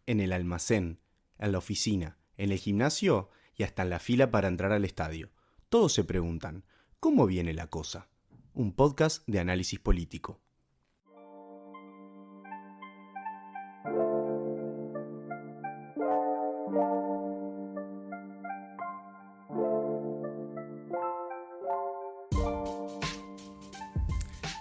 en el almacén, en la oficina, en el gimnasio y hasta en la fila para entrar al estadio. Todos se preguntan, ¿cómo viene la cosa? Un podcast de análisis político.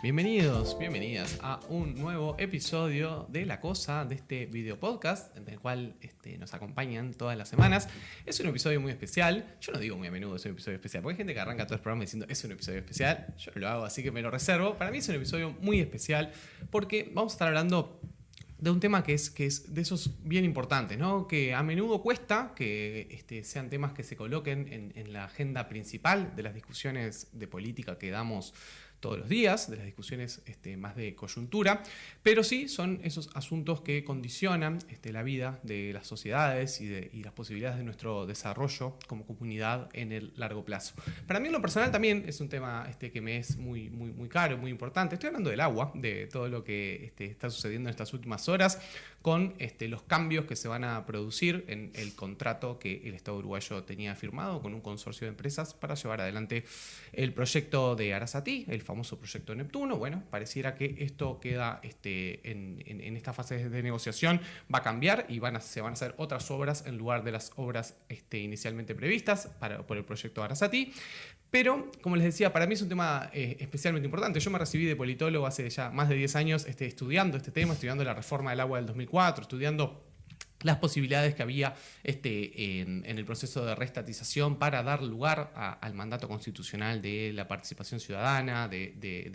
Bienvenidos, bienvenidas a un nuevo episodio de La Cosa, de este video podcast, en el cual nos acompañan todas las semanas. Es un episodio muy especial. Yo no digo muy a menudo es un episodio especial, porque hay gente que arranca todo el programa diciendo es un episodio especial. Yo no lo hago, así que me lo reservo. Para mí es un episodio muy especial porque vamos a estar hablando de un tema que es de esos bien importantes, ¿no? Que a menudo cuesta que sean temas que se coloquen en la agenda principal de las discusiones de política que damos todos los días, de las discusiones más de coyuntura, pero sí son esos asuntos que condicionan la vida de las sociedades y las posibilidades de nuestro desarrollo como comunidad en el largo plazo. Para mí en lo personal también es un tema que me es muy, muy, muy caro, muy importante. Estoy hablando del agua, de todo lo que está sucediendo en estas últimas horas con los cambios que se van a producir en el contrato que el Estado uruguayo tenía firmado con un consorcio de empresas para llevar adelante el proyecto de Arasatí, el famoso proyecto Neptuno. Bueno, pareciera que esto queda en esta fase de negociación, va a cambiar y se van a hacer otras obras en lugar de las obras inicialmente previstas por el proyecto Arasatí. Pero, como les decía, para mí es un tema especialmente importante. Yo me recibí de politólogo hace ya más de 10 años estudiando este tema, estudiando la reforma del agua del 2004, estudiando las posibilidades que había en el proceso de reestatización para dar lugar al mandato constitucional de la participación ciudadana, de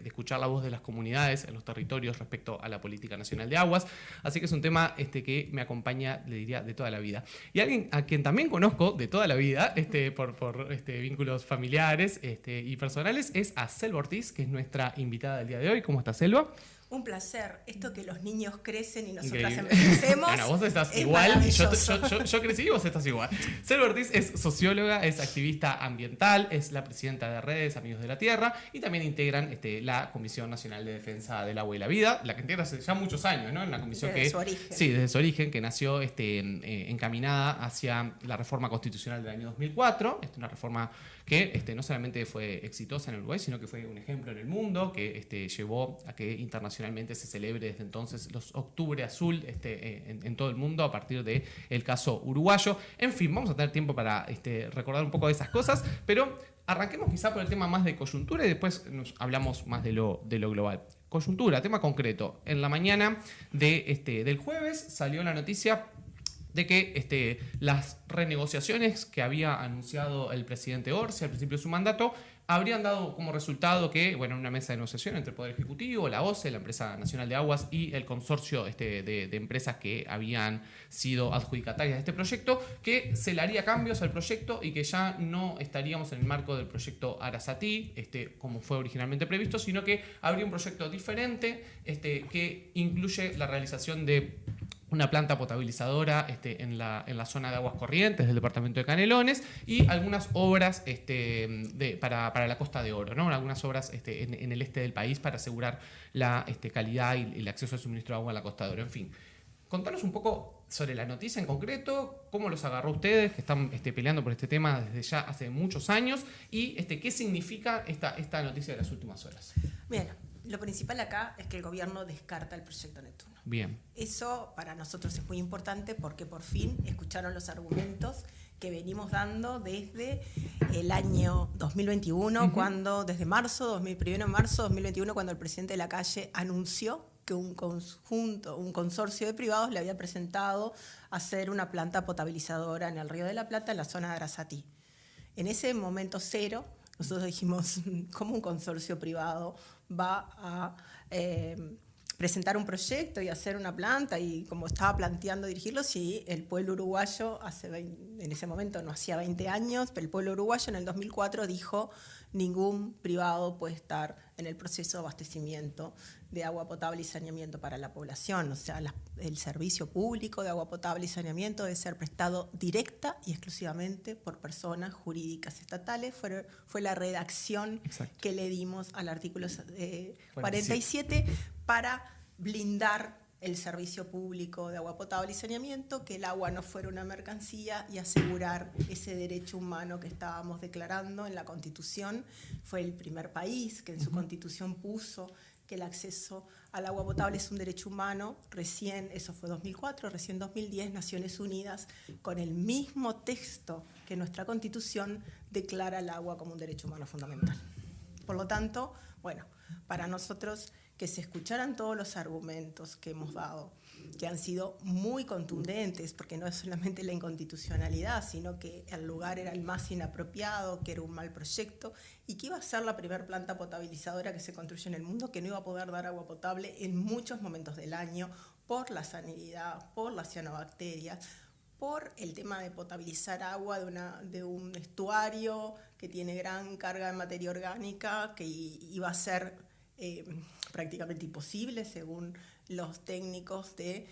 escuchar la voz de las comunidades en los territorios respecto a la política nacional de aguas. Así que es un tema que me acompaña, le diría, de toda la vida. Y alguien a quien también conozco de toda la vida, por vínculos familiares y personales, es a Selva Ortiz, que es nuestra invitada del día de hoy. ¿Cómo está, Selva? Un placer. Esto que los niños crecen y nosotras envejecemos. Bueno, vos estás igual y yo crecí y vos estás igual. Selva Ortiz es socióloga, es activista ambiental, es la presidenta de Redes Amigos de la Tierra y también integran la Comisión Nacional de Defensa del Agua y la Vida, la que integra hace ya muchos años, ¿no? En la comisión desde su origen. Sí, desde su origen, que nació encaminada hacia la reforma constitucional del año 2004. Una reforma que no solamente fue exitosa en Uruguay, sino que fue un ejemplo en el mundo, que llevó a que internacionalmente se celebre desde entonces los Octubre Azul en todo el mundo a partir del caso uruguayo. En fin, vamos a tener tiempo para recordar un poco de esas cosas, pero arranquemos quizá por el tema más de coyuntura y después nos hablamos más de lo global. Coyuntura, tema concreto. En la mañana del jueves salió la noticia de que las renegociaciones que había anunciado el presidente Orsi al principio de su mandato habrían dado como resultado que, una mesa de negociación entre el Poder Ejecutivo, la OCE, la Empresa Nacional de Aguas y el consorcio de empresas que habían sido adjudicatarias de este proyecto, que se le haría cambios al proyecto y que ya no estaríamos en el marco del proyecto Arasatí, como fue originalmente previsto, sino que habría un proyecto diferente que incluye la realización de una planta potabilizadora en la zona de aguas corrientes del departamento de Canelones y algunas obras para la Costa de Oro, ¿no? Algunas obras en el este del país para asegurar la calidad y el acceso al suministro de agua a la Costa de Oro. En fin, contanos un poco sobre la noticia en concreto, cómo los agarró ustedes, que están peleando por este tema desde ya hace muchos años, y qué significa esta noticia de las últimas horas. Bien, lo principal acá es que el gobierno descarta el proyecto Neptuno. Bien. Eso para nosotros es muy importante porque por fin escucharon los argumentos que venimos dando desde el año 2021, desde marzo, 1 de marzo de 2021, cuando el presidente Lacalle anunció que un consorcio de privados le había presentado hacer una planta potabilizadora en el Río de la Plata, en la zona de Arasatí. En ese momento cero, nosotros dijimos, ¿cómo un consorcio privado va a presentar un proyecto y hacer una planta? Y como estaba planteando dirigirlo, si el pueblo uruguayo, en ese momento no hacía 20 años, pero el pueblo uruguayo en el 2004 dijo, ningún privado puede estar en el proceso de abastecimiento de agua potable y saneamiento para la población. O sea, el servicio público de agua potable y saneamiento debe ser prestado directa y exclusivamente por personas jurídicas estatales. Fue la redacción que le dimos al artículo 47 para blindar el servicio público de agua potable y saneamiento, que el agua no fuera una mercancía y asegurar ese derecho humano que estábamos declarando en la Constitución. Fue el primer país que en su Constitución puso que el acceso al agua potable es un derecho humano. Recién, eso fue 2004, recién 2010, Naciones Unidas, con el mismo texto que nuestra Constitución, declara el agua como un derecho humano fundamental. Por lo tanto, bueno, para nosotros que se escucharan todos los argumentos que hemos dado, que han sido muy contundentes, porque no es solamente la inconstitucionalidad, sino que el lugar era el más inapropiado, que era un mal proyecto y que iba a ser la primera planta potabilizadora que se construye en el mundo, que no iba a poder dar agua potable en muchos momentos del año por la salinidad, por las cianobacterias, por el tema de potabilizar agua de un estuario que tiene gran carga de materia orgánica, que iba a ser prácticamente imposible según los técnicos de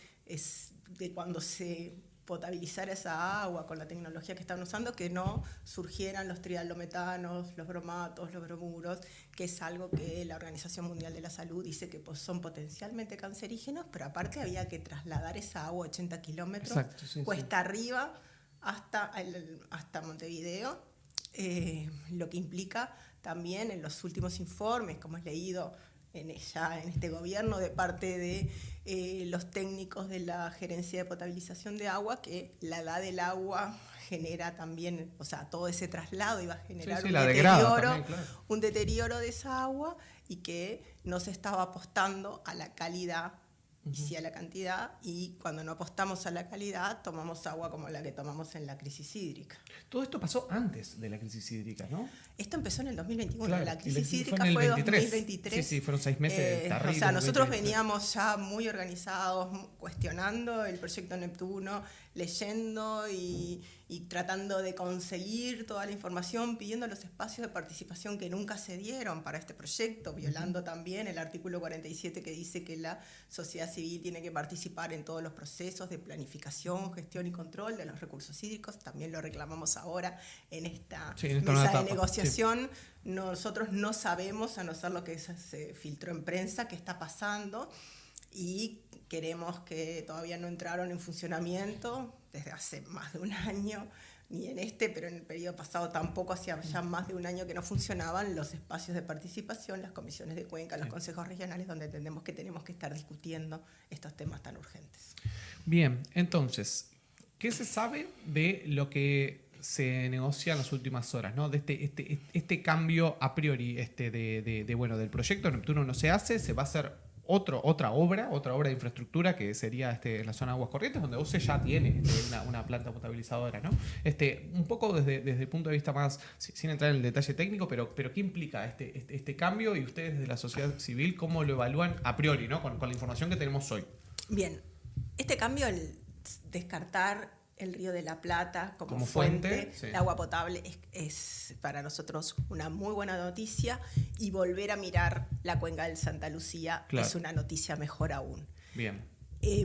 cuando se potabilizara esa agua con la tecnología que están usando, que no surgieran los trialometanos, los bromatos, los bromuros, que es algo que la Organización Mundial de la Salud dice que son potencialmente cancerígenos, pero aparte había que trasladar esa agua 80 kilómetros, cuesta arriba, hasta Montevideo, lo que implica también en los últimos informes, como has leído ya en este gobierno, de parte de los técnicos de la Gerencia de Potabilización de Agua, que la edad del agua genera también, o sea, todo ese traslado iba a generar un deterioro de esa agua, y que no se estaba apostando a la calidad y sí a la cantidad, y cuando no apostamos a la calidad tomamos agua como la que tomamos en la crisis hídrica. Todo esto pasó antes de la crisis hídrica, ¿no? Esto empezó en el 2021, claro, la crisis hídrica fue en el 2023. Sí, fueron 6 meses terribles. O sea, nosotros veníamos ya muy organizados, cuestionando el proyecto Neptuno, leyendo y tratando de conseguir toda la información, pidiendo los espacios de participación que nunca se dieron para este proyecto, violando también el artículo 47 que dice que la sociedad civil tiene que participar en todos los procesos de planificación, gestión y control de los recursos hídricos. También lo reclamamos ahora en esta mesa de negociación. Sí. Nosotros no sabemos, a no ser lo que se filtró en prensa, qué está pasando, y queremos que todavía no entraron en funcionamiento desde hace más de un año, ni en pero en el periodo pasado tampoco, hacía ya más de un año que no funcionaban los espacios de participación, las comisiones de cuenca, los consejos regionales, donde entendemos que tenemos que estar discutiendo estos temas tan urgentes. Bien, entonces, ¿qué se sabe de lo que se negocia en las últimas horas, ¿no? De este cambio a priori del proyecto Neptuno no se hace, se va a hacer otra obra de infraestructura, que sería en la zona de Aguas Corrientes, donde OCE ya tiene una planta potabilizadora, ¿no? Un poco desde el punto de vista más, sin entrar en el detalle técnico, pero ¿qué implica este cambio? Y ustedes desde la sociedad civil, ¿cómo lo evalúan a priori, ¿no? Con la información que tenemos hoy. Bien, este cambio, el descartar el Río de la Plata como fuente de agua potable es para nosotros una muy buena noticia, y volver a mirar la cuenca del Santa Lucía es una noticia mejor aún. Bien.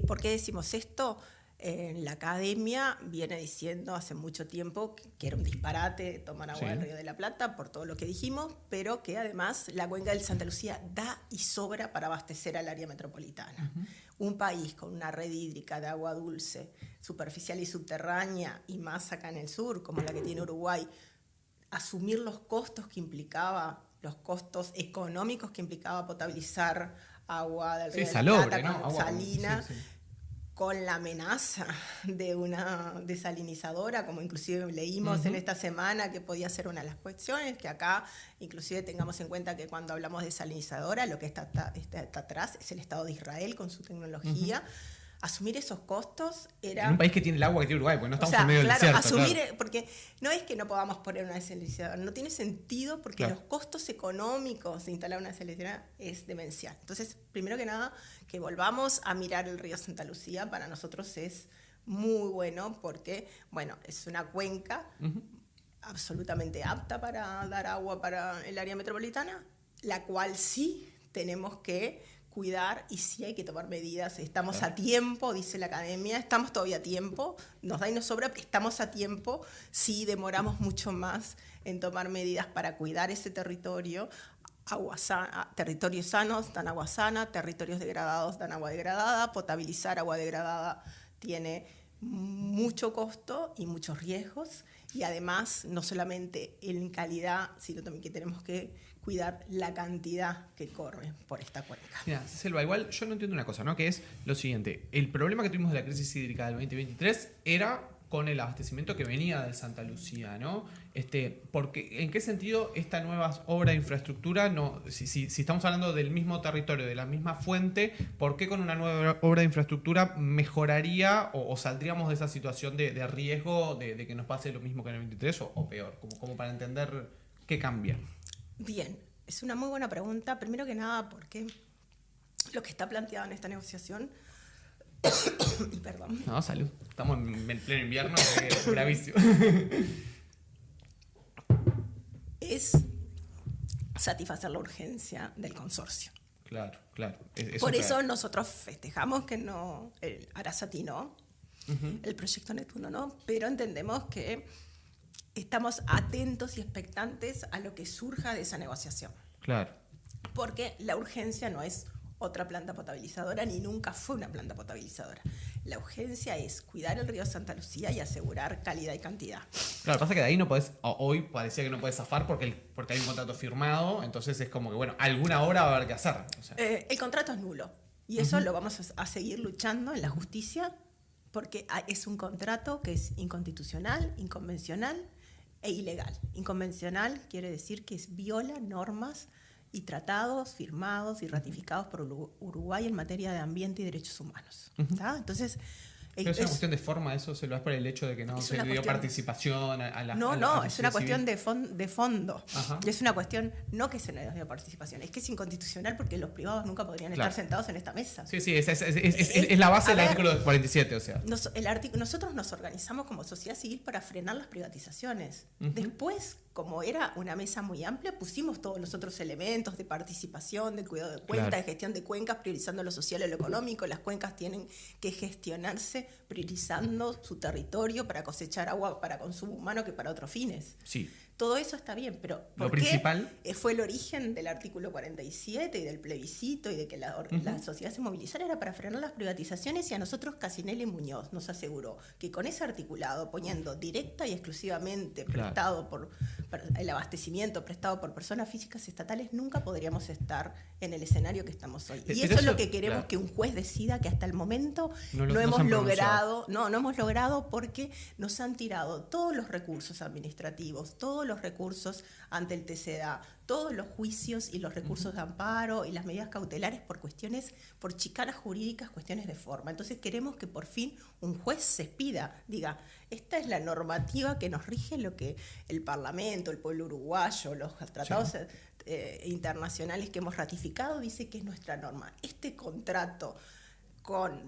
¿Por qué decimos esto? La academia viene diciendo hace mucho tiempo que era un disparate tomar agua del Río de la Plata por todo lo que dijimos, pero que además la cuenca del Santa Lucía da y sobra para abastecer al área metropolitana. Un país con una red hídrica de agua dulce, superficial y subterránea, y más acá en el sur, como la que tiene Uruguay, asumir los costos económicos que implicaba potabilizar agua del Río de la Plata, ¿no? Con salina, con la amenaza de una desalinizadora, como inclusive leímos en esta semana que podía ser una de las cuestiones, que acá inclusive tengamos en cuenta que cuando hablamos de desalinizadora, lo que está atrás es el Estado de Israel con su tecnología. Asumir esos costos era... En un país que tiene el agua que tiene Uruguay, porque no estamos en medio del desierto. Porque no es que no podamos poner una desalinizadora, no tiene sentido, porque los costos económicos de instalar una desalinizadora es demencial. Entonces, primero que nada, que volvamos a mirar el río Santa Lucía, para nosotros es muy bueno, porque, bueno, es una cuenca absolutamente apta para dar agua para el área metropolitana, la cual sí tenemos que cuidar, y sí hay que tomar medidas. Estamos a tiempo, dice la academia, estamos todavía a tiempo, nos da y nos sobra, pero estamos a tiempo. Sí demoramos mucho más en tomar medidas para cuidar ese territorio, territorios sanos dan agua sana, territorios degradados dan agua degradada. Potabilizar agua degradada tiene mucho costo y muchos riesgos, y además no solamente en calidad, sino también que tenemos que cuidar la cantidad que corre por esta cuenca. Mira, Selva, igual yo no entiendo una cosa, ¿no? Que es lo siguiente: el problema que tuvimos de la crisis hídrica del 2023 era con el abastecimiento que venía de Santa Lucía, ¿no? Porque, ¿en qué sentido esta nueva obra de infraestructura, si estamos hablando del mismo territorio, de la misma fuente, ¿por qué con una nueva obra de infraestructura mejoraría o saldríamos de esa situación de riesgo de que nos pase lo mismo que en el 23 o peor? Como para entender qué cambia. Bien, es una muy buena pregunta. Primero que nada, porque lo que está planteado en esta negociación perdón. No, salud. Estamos en pleno invierno, es bravísimo. Es satisfacer la urgencia del consorcio. Claro. Por eso nosotros festejamos que no, el Arasati no, el proyecto Neptuno no, pero entendemos que estamos atentos y expectantes a lo que surja de esa negociación. Claro. Porque la urgencia no es otra planta potabilizadora, ni nunca fue una planta potabilizadora. La urgencia es cuidar el río Santa Lucía y asegurar calidad y cantidad. Claro, pasa que de ahí no podés, hoy parecía que no podés zafar porque hay un contrato firmado, entonces es como que, bueno, alguna hora va a haber que hacer. O sea. El contrato es nulo, y eso lo vamos a seguir luchando en la justicia, porque es un contrato que es inconstitucional, inconvencional e ilegal. Inconvencional quiere decir que viola normas y tratados firmados y ratificados por Uruguay en materia de ambiente y derechos humanos. Entonces, ¿pero es una cuestión de forma eso? ¿Se lo das por el hecho de que no se dio participación a la No, es una cuestión de fondo. Ajá. Es una cuestión, no que se nos dio participación, es que es inconstitucional porque los privados nunca podrían estar sentados en esta mesa. Sí, es la base del artículo 47, o sea. Nosotros nos organizamos como sociedad civil para frenar las privatizaciones. Después, como era una mesa muy amplia, pusimos todos los otros elementos de participación, de cuidado de cuentas, de gestión de cuencas, priorizando lo social y lo económico. Las cuencas tienen que gestionarse priorizando su territorio para cosechar agua para consumo humano que para otros fines. Sí. Todo eso está bien, pero lo principal fue el origen del artículo 47 y del plebiscito y de que la sociedad se movilizara, era para frenar las privatizaciones, y a nosotros Casinelli Muñoz nos aseguró que con ese articulado, poniendo directa y exclusivamente el abastecimiento prestado por personas físicas estatales, nunca podríamos estar en el escenario que estamos hoy. Y eso es lo que queremos, que un juez decida, que hasta el momento no hemos logrado, porque nos han tirado todos los recursos administrativos, todos los recursos ante el TCDA, todos los juicios y los recursos de amparo y las medidas cautelares por chicanas jurídicas, cuestiones de forma. Entonces queremos que por fin un juez se expida, diga, esta es la normativa que nos rige, lo que el Parlamento, el pueblo uruguayo, los tratados internacionales que hemos ratificado, dice que es nuestra norma. Este contrato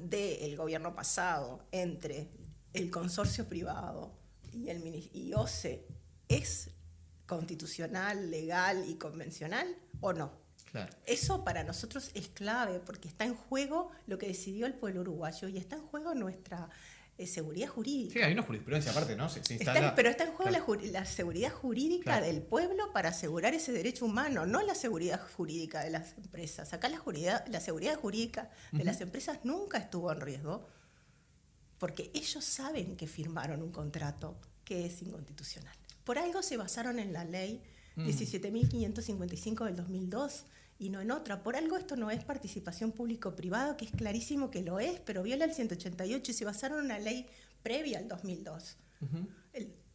del gobierno pasado entre el consorcio privado y OCE, ¿es constitucional, legal y convencional o no? Claro. Eso para nosotros es clave, porque está en juego lo que decidió el pueblo uruguayo y está en juego nuestra seguridad jurídica. Sí, hay una jurisprudencia aparte, ¿no? Se instala, pero está en juego la seguridad jurídica del pueblo para asegurar ese derecho humano, no la seguridad jurídica de las empresas. Acá la seguridad jurídica de las empresas nunca estuvo en riesgo, porque ellos saben que firmaron un contrato que es inconstitucional. Por algo se basaron en la ley 17.555 del 2002 y no en otra. Por algo esto no es participación público-privada, que es clarísimo que lo es, pero viola el 188 y se basaron en una ley previa al 2002.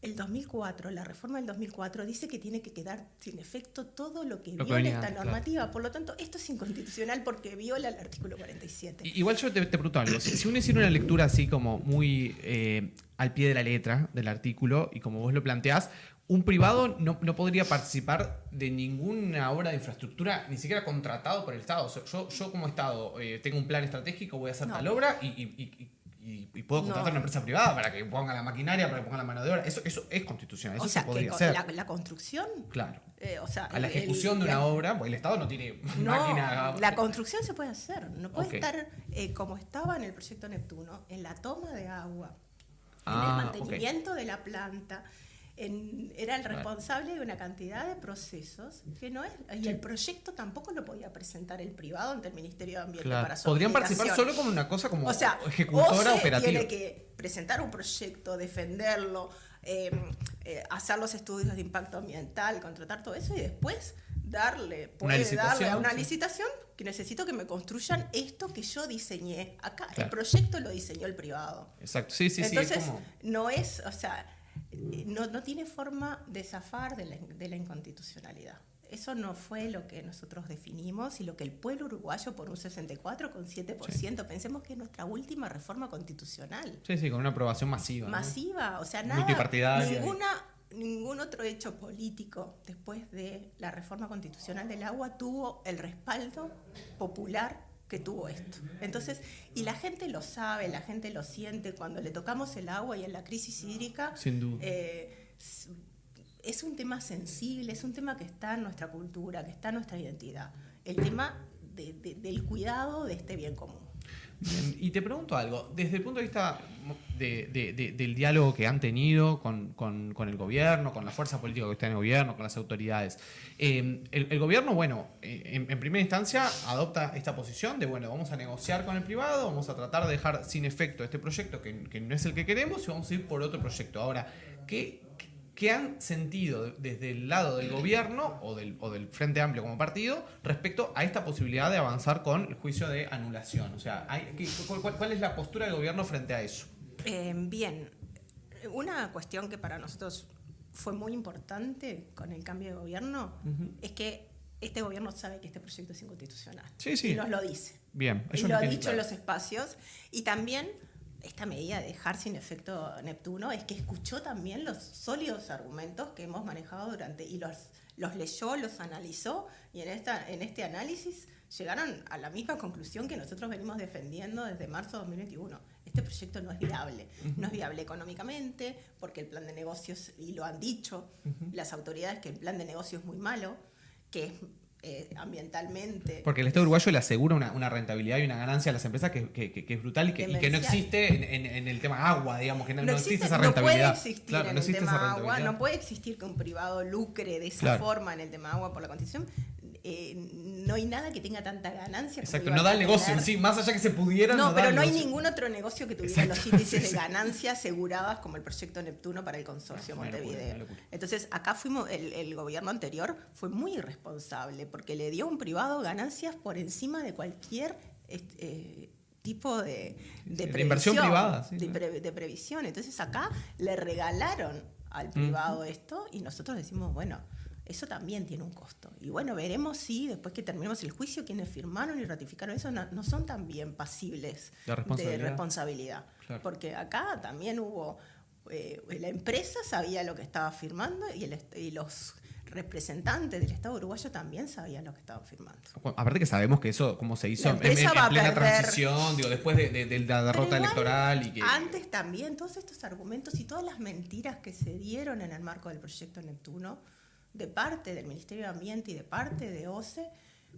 El 2004, la reforma del 2004 dice que tiene que quedar sin efecto todo lo que viola esta normativa. Claro. Por lo tanto, esto es inconstitucional porque viola el artículo 47. Igual yo te pregunto algo. Si uno hiciera una lectura así como muy al pie de la letra del artículo y como vos lo planteás, un privado no podría participar de ninguna obra de infraestructura, ni siquiera contratado por el Estado. O sea, yo como Estado tengo un plan estratégico, voy a hacer tal obra y puedo contratar a una empresa privada para que ponga la maquinaria, para que ponga la mano de obra. Eso es constitucional, eso se podría hacer. La construcción. Claro. A la ejecución de una obra, porque el Estado no tiene máquina. La construcción se puede hacer. No puede estar como estaba en el proyecto Neptuno, en la toma de agua, en el mantenimiento de la planta, era el responsable de una cantidad de procesos que no es. Y el proyecto tampoco lo podía presentar el privado ante el Ministerio de Ambiente para su Podrían aplicación. participar solo como una cosa como ejecutora OCE operativa. Tiene que presentar un proyecto, defenderlo, hacer los estudios de impacto ambiental, contratar todo eso y después darle a una licitación que necesito que me construyan esto que yo diseñé. Acá el proyecto lo diseñó el privado. Exacto, sí. Entonces, es como... no es, o sea, no tiene forma de zafar de la inconstitucionalidad. Eso no fue lo que nosotros definimos y lo que el pueblo uruguayo por un 64,7%, pensemos que es nuestra última reforma constitucional. Sí, con una aprobación masiva. Masiva, ¿no? O sea, multipartidaria. Ningún otro hecho político después de la reforma constitucional del agua tuvo el respaldo popular que tuvo esto. Entonces, y la gente lo sabe, la gente lo siente cuando le tocamos el agua y en la crisis hídrica. Sin duda. Es un tema sensible, es un tema que está en nuestra cultura, que está en nuestra identidad. El tema del cuidado de este bien común. Bien, y te pregunto algo, desde el punto de vista del diálogo que han tenido con el gobierno, con la fuerza política que está en el gobierno, con las autoridades, el gobierno, bueno, en primera instancia adopta esta posición de, bueno, vamos a negociar con el privado, vamos a tratar de dejar sin efecto este proyecto que no es el que queremos y vamos a ir por otro proyecto. Ahora, ¿qué han sentido desde el lado del gobierno o del Frente Amplio como partido respecto a esta posibilidad de avanzar con el juicio de anulación? O sea, ¿cuál es la postura del gobierno frente a eso? Bien, una cuestión que para nosotros fue muy importante con el cambio de gobierno es que este gobierno sabe que este proyecto es inconstitucional. Sí. Y nos lo dice. Bien, y lo ha dicho en los espacios. Y también esta medida de dejar sin efecto Neptuno es que escuchó también los sólidos argumentos que hemos manejado y los leyó, los analizó y en este análisis llegaron a la misma conclusión que nosotros venimos defendiendo desde marzo de 2021. Este proyecto no es viable. No es viable económicamente porque el plan de negocios, y lo han dicho las autoridades, que el plan de negocio es muy malo, que es ambientalmente. Porque el Estado uruguayo le asegura una rentabilidad y una ganancia a las empresas que es brutal y que no existe en el tema agua, digamos, que no existe esa rentabilidad. No puede existir en el tema agua, no puede existir que un privado lucre de esa forma en el tema agua por la Constitución. No hay nada que tenga tanta ganancia. Exacto, no da el negocio en sí, más allá que se pudiera. No, pero no hay ningún otro negocio que tuviera los índices de ganancia aseguradas como el proyecto Neptuno para el consorcio Montevideo. Entonces, acá el gobierno anterior fue muy irresponsable porque le dio a un privado ganancias por encima de cualquier tipo de inversión privada. De previsión. Entonces, acá le regalaron al privado esto y nosotros decimos, bueno, eso también tiene un costo. Y bueno, veremos si después que terminemos el juicio, quienes firmaron y ratificaron eso no son también pasibles de responsabilidad. Claro. Porque acá también hubo, la empresa sabía lo que estaba firmando y los representantes del Estado uruguayo también sabían lo que estaban firmando. Aparte que sabemos que eso, como se hizo en plena transición, después de la derrota electoral. Antes también, todos estos argumentos y todas las mentiras que se dieron en el marco del proyecto Neptuno, de parte del Ministerio de Ambiente y de parte de OCE,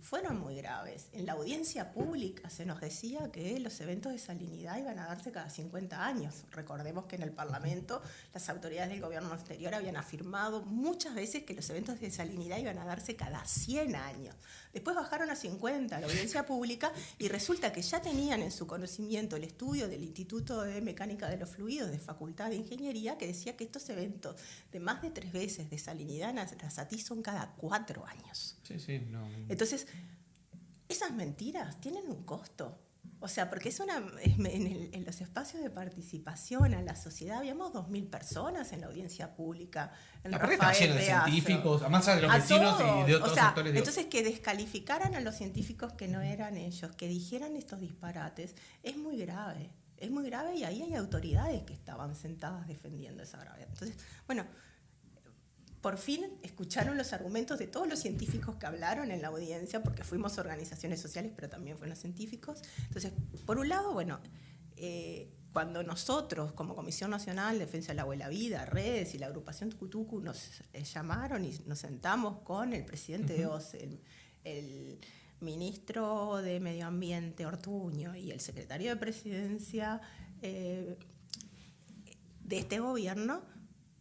fueron muy graves. En la audiencia pública se nos decía que los eventos de salinidad iban a darse cada 50 años. Recordemos que en el Parlamento las autoridades del gobierno anterior habían afirmado muchas veces que los eventos de salinidad iban a darse cada 100 años. Después bajaron a 50 la audiencia pública y resulta que ya tenían en su conocimiento el estudio del Instituto de Mecánica de los Fluidos de Facultad de Ingeniería que decía que estos eventos de más de 3 veces de salinidad en Arasatí son cada 4 años. Sí, no. Entonces, esas mentiras tienen un costo. O sea, porque en los espacios de participación a la sociedad habíamos 2.000 personas en la audiencia pública. Aparte está lleno de científicos, además de los vecinos y de otros sectores. Entonces, que descalificaran a los científicos que no eran ellos, que dijeran estos disparates, es muy grave. Es muy grave y ahí hay autoridades que estaban sentadas defendiendo esa gravedad. Entonces, bueno, por fin escucharon los argumentos de todos los científicos que hablaron en la audiencia, porque fuimos organizaciones sociales, pero también fueron científicos. Entonces, por un lado, bueno, cuando nosotros, como Comisión Nacional de Defensa del Agua y la Vida, Redes y la agrupación Tucutucu nos llamaron y nos sentamos con el presidente de OCE, el ministro de Medio Ambiente, Ortuño, y el secretario de Presidencia de este gobierno,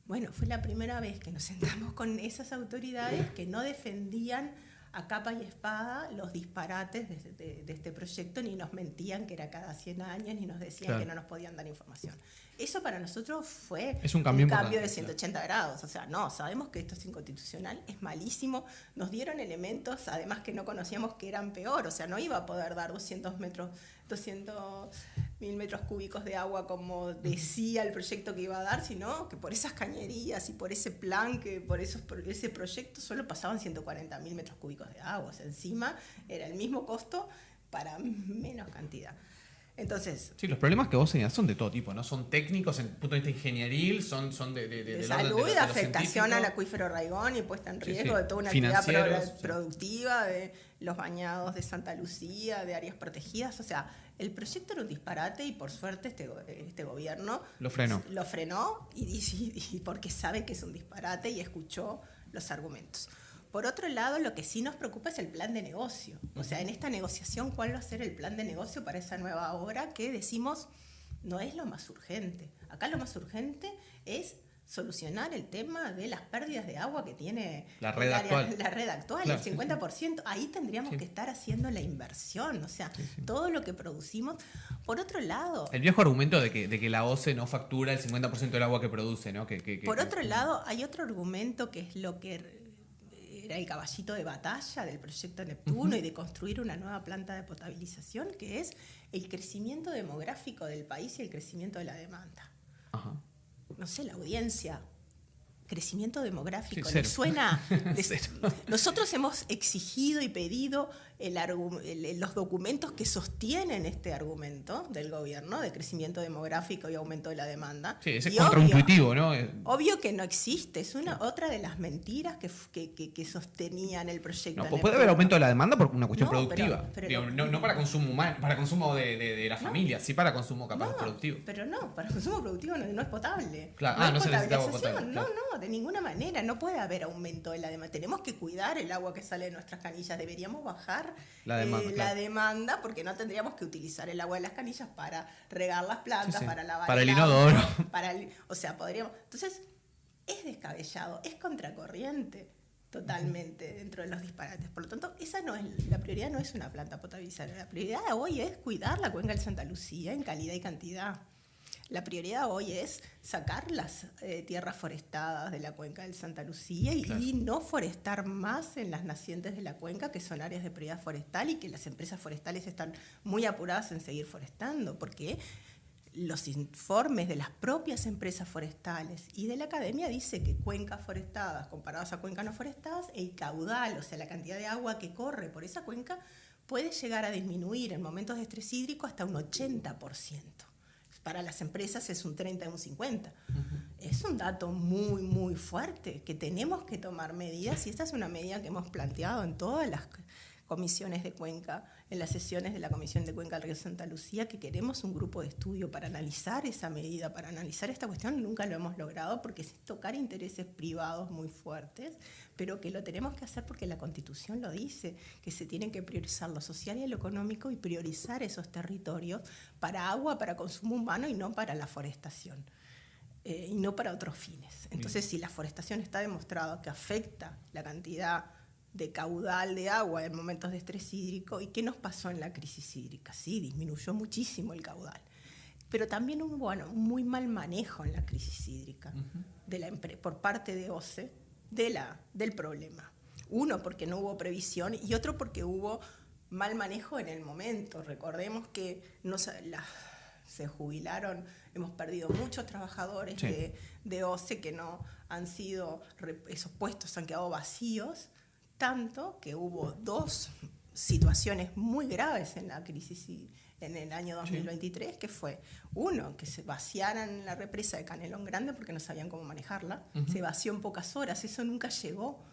Bueno, fue la primera vez que nos sentamos con esas autoridades que no defendían a capa y espada los disparates de este proyecto, ni nos mentían que era cada 100 años, ni nos decían que no nos podían dar información. Eso para nosotros fue un cambio de 180 grados. O sea, no, sabemos que esto es inconstitucional, es malísimo. Nos dieron elementos, además que no conocíamos que eran peor. O sea, no iba a poder dar 200.000 metros cúbicos de agua como decía el proyecto que iba a dar, sino que por esas cañerías y por ese plan, por ese proyecto solo pasaban 140.000 metros cúbicos de agua. O sea, encima era el mismo costo para menos cantidad. Entonces, sí, los problemas que vos señalás son de todo tipo, ¿no? Son técnicos en punto de vista ingenieril, son de salud y de afectación al acuífero Raigón y puesta en riesgo de toda una actividad productiva, de los bañados de Santa Lucía, de áreas protegidas. O sea, el proyecto era un disparate y por suerte este gobierno lo frenó y porque sabe que es un disparate y escuchó los argumentos. Por otro lado, lo que sí nos preocupa es el plan de negocio. O sea, en esta negociación, ¿cuál va a ser el plan de negocio para esa nueva obra que decimos no es lo más urgente? Acá lo más urgente es solucionar el tema de las pérdidas de agua que tiene la red actual, claro, el 50%. Ahí tendríamos que estar haciendo la inversión, o sea, todo lo que producimos. Por otro lado... El viejo argumento de que la OCE no factura el 50% del agua que produce, ¿no? Por otro lado, hay otro argumento que es lo que era el caballito de batalla del proyecto Neptuno y de construir una nueva planta de potabilización, que es el crecimiento demográfico del país y el crecimiento de la demanda. Ajá. No sé, la audiencia, crecimiento demográfico, sí, ¿le suena? Nosotros hemos exigido y pedido los documentos que sostienen este argumento del gobierno de crecimiento demográfico y aumento de la demanda. Sí, ese es contraintuitivo, ¿no? Obvio que no existe, es otra de las mentiras que sostenían el proyecto. No, puede haber aumento de la demanda por una cuestión productiva. Pero no para consumo humano, para consumo de la familia, sí para consumo capaz productivo. Pero no, para consumo productivo no es potable. Claro, no se necesita agua potable. No, de ninguna manera, no puede haber aumento de la demanda. Tenemos que cuidar el agua que sale de nuestras canillas, deberíamos bajar la demanda, porque no tendríamos que utilizar el agua de las canillas para regar las plantas, para lavar para el inodoro. O sea, podríamos... Entonces, es descabellado, es contracorriente totalmente dentro de los disparates. Por lo tanto, la prioridad no es una planta potabilizadora. La prioridad hoy es cuidar la cuenca del Santa Lucía en calidad y cantidad. La prioridad hoy es sacar las tierras forestadas de la cuenca del Santa Lucía y no forestar más en las nacientes de la cuenca, que son áreas de prioridad forestal y que las empresas forestales están muy apuradas en seguir forestando, porque los informes de las propias empresas forestales y de la academia dice que cuencas forestadas comparadas a cuencas no forestadas, el caudal, o sea, la cantidad de agua que corre por esa cuenca puede llegar a disminuir en momentos de estrés hídrico hasta un 80%. Para las empresas es un 30 y un 50. Es un dato muy, muy fuerte que tenemos que tomar medidas, y esta es una medida que hemos planteado en todas las comisiones de Cuenca, en las sesiones de la Comisión de Cuenca del Río Santa Lucía, que queremos un grupo de estudio para analizar esa medida, para analizar esta cuestión. Nunca lo hemos logrado porque es tocar intereses privados muy fuertes, pero que lo tenemos que hacer porque la Constitución lo dice, que se tiene que priorizar lo social y lo económico y priorizar esos territorios para agua, para consumo humano y no para la forestación. Y no para otros fines. Entonces, si la forestación está demostrado que afecta la cantidad de caudal de agua en momentos de estrés hídrico, ¿y qué nos pasó en la crisis hídrica? Sí, disminuyó muchísimo el caudal, pero también hubo un muy mal manejo en la crisis hídrica por parte de OCE del problema. Uno, porque no hubo previsión, y otro porque hubo mal manejo en el momento. Recordemos que se jubilaron, hemos perdido muchos trabajadores de OCE que no han sido, esos puestos han quedado vacíos, tanto que hubo dos situaciones muy graves en la crisis en el año 2023, que fue, uno, que se vaciaran la represa de Canelón Grande porque no sabían cómo manejarla, se vació en pocas horas, eso nunca llegó,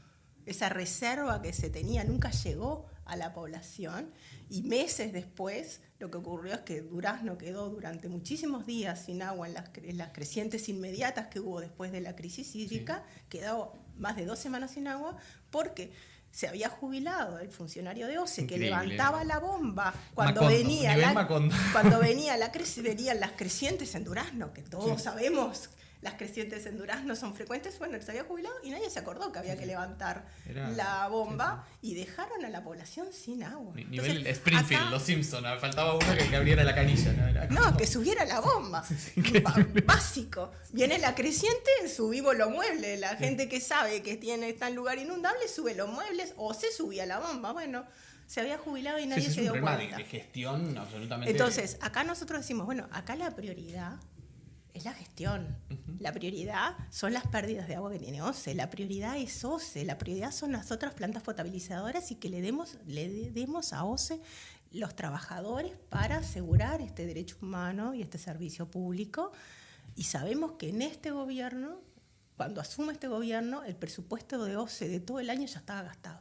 esa reserva que se tenía nunca llegó a la población, y meses después lo que ocurrió es que Durazno quedó durante muchísimos días sin agua en las crecientes inmediatas que hubo después de la crisis hídrica, quedó más de 2 semanas sin agua porque se había jubilado el funcionario de OCE que levantaba la bomba cuando venían las crecientes en Durazno, que todos sabemos las crecientes en Durazno son frecuentes. Bueno, se había jubilado y nadie se acordó que había que levantar la bomba y dejaron a la población sin agua. Nivel Entonces, Springfield, acá, los Simpsons, faltaba uno que abriera la canilla. no, que subiera la bomba. Básico. Viene la creciente, subimos los muebles. La gente que sabe que está en lugar inundable sube los muebles o se subía la bomba. Bueno, se había jubilado y nadie se dio cuenta. Es un problema de gestión absolutamente. Entonces, acá nosotros decimos, bueno, acá la prioridad es la gestión. La prioridad son las pérdidas de agua que tiene OCE. La prioridad es OCE. La prioridad son las otras plantas potabilizadoras y que le demos a OCE los trabajadores para asegurar este derecho humano y este servicio público. Y sabemos que en este gobierno, cuando asume este gobierno, el presupuesto de OCE de todo el año ya estaba gastado.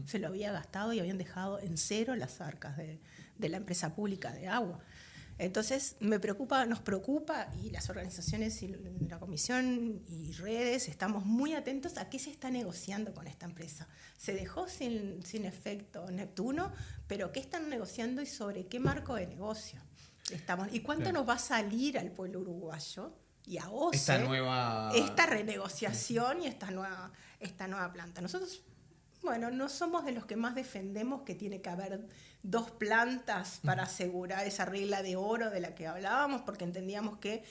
Se lo había gastado y habían dejado en cero las arcas de la empresa pública de agua. Entonces nos preocupa, y las organizaciones y la comisión y redes estamos muy atentos a qué se está negociando con esta empresa. Se dejó sin efecto Neptuno, pero ¿qué están negociando y sobre qué marco de negocio estamos? ¿Y cuánto nos va a salir al pueblo uruguayo y a OCE esta renegociación y esta nueva planta? Nosotros, bueno, no somos de los que más defendemos que tiene que haber 2 plantas para asegurar esa regla de oro de la que hablábamos, porque entendíamos que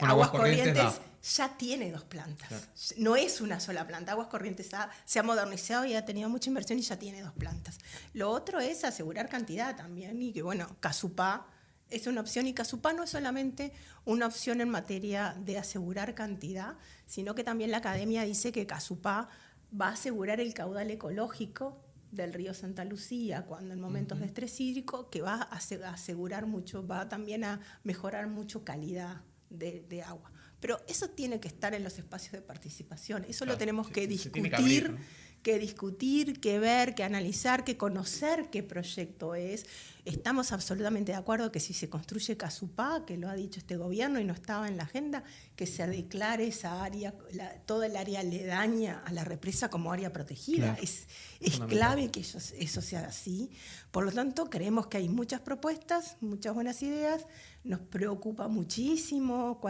Aguas Corrientes ya tiene 2 plantas. Claro. No es una sola planta. Aguas Corrientes se ha modernizado y ha tenido mucha inversión y ya tiene 2 plantas. Lo otro es asegurar cantidad también, y que bueno, Casupá es una opción, y Casupá no es solamente una opción en materia de asegurar cantidad, sino que también la academia dice que Casupá va a asegurar el caudal ecológico del río Santa Lucía cuando en momentos de estrés hídrico, que va a asegurar mucho, va también a mejorar mucho calidad de agua. Pero eso tiene que estar en los espacios de participación, eso lo tenemos que discutir, que ver, que analizar, que conocer qué proyecto es. Estamos absolutamente de acuerdo que si se construye Casupá, que lo ha dicho este gobierno y no estaba en la agenda, que se declare esa área, toda el área aledaña a la represa como área protegida. Claro. Es clave que eso sea así. Por lo tanto, creemos que hay muchas propuestas, muchas buenas ideas. Nos preocupa muchísimo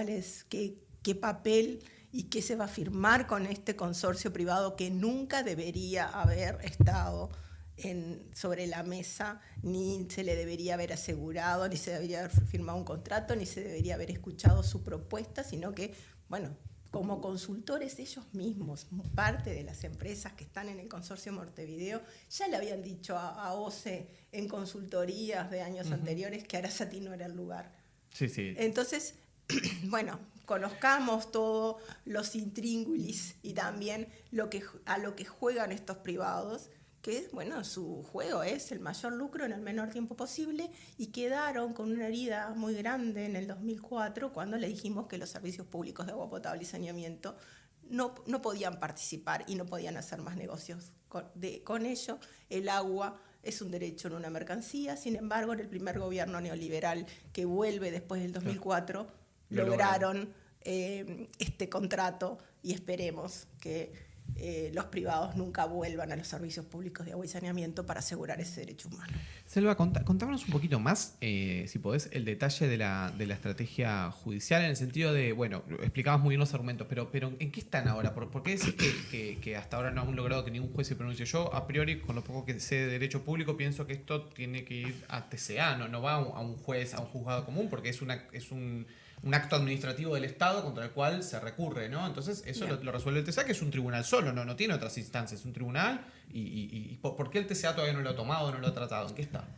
qué papel y qué se va a firmar con este consorcio privado que nunca debería haber estado sobre la mesa, ni se le debería haber asegurado, ni se debería haber firmado un contrato, ni se debería haber escuchado su propuesta, sino que, bueno, como consultores ellos mismos, parte de las empresas que están en el consorcio Montevideo, ya le habían dicho a OCE en consultorías de años anteriores que Arasati no era el lugar. Sí, sí. Entonces, bueno, conozcamos todos los intríngulis y también a lo que juegan estos privados, que bueno, su juego es el mayor lucro en el menor tiempo posible, y quedaron con una herida muy grande en el 2004 cuando le dijimos que los servicios públicos de agua potable y saneamiento no podían participar y no podían hacer más negocios con ello. El agua es un derecho, no una mercancía. Sin embargo, en el primer gobierno neoliberal que vuelve después del 2004, lograron este contrato, y esperemos que los privados nunca vuelvan a los servicios públicos de agua y saneamiento para asegurar ese derecho humano. Selva, contámonos un poquito más, si podés, el detalle de la estrategia judicial, en el sentido de, bueno, explicabas muy bien los argumentos, pero ¿en qué están ahora? ¿Por qué decís que hasta ahora no han logrado que ningún juez se pronuncie? Yo, a priori, con lo poco que sé de derecho público, pienso que esto tiene que ir a TCA, no va a un juez, a un juzgado común, porque es un acto administrativo del Estado contra el cual se recurre, ¿no? Entonces eso lo resuelve el TCA, que es un tribunal solo, no tiene otras instancias, es un tribunal. ¿Y por qué el TCA todavía no lo ha tomado, no lo ha tratado? ¿En qué está?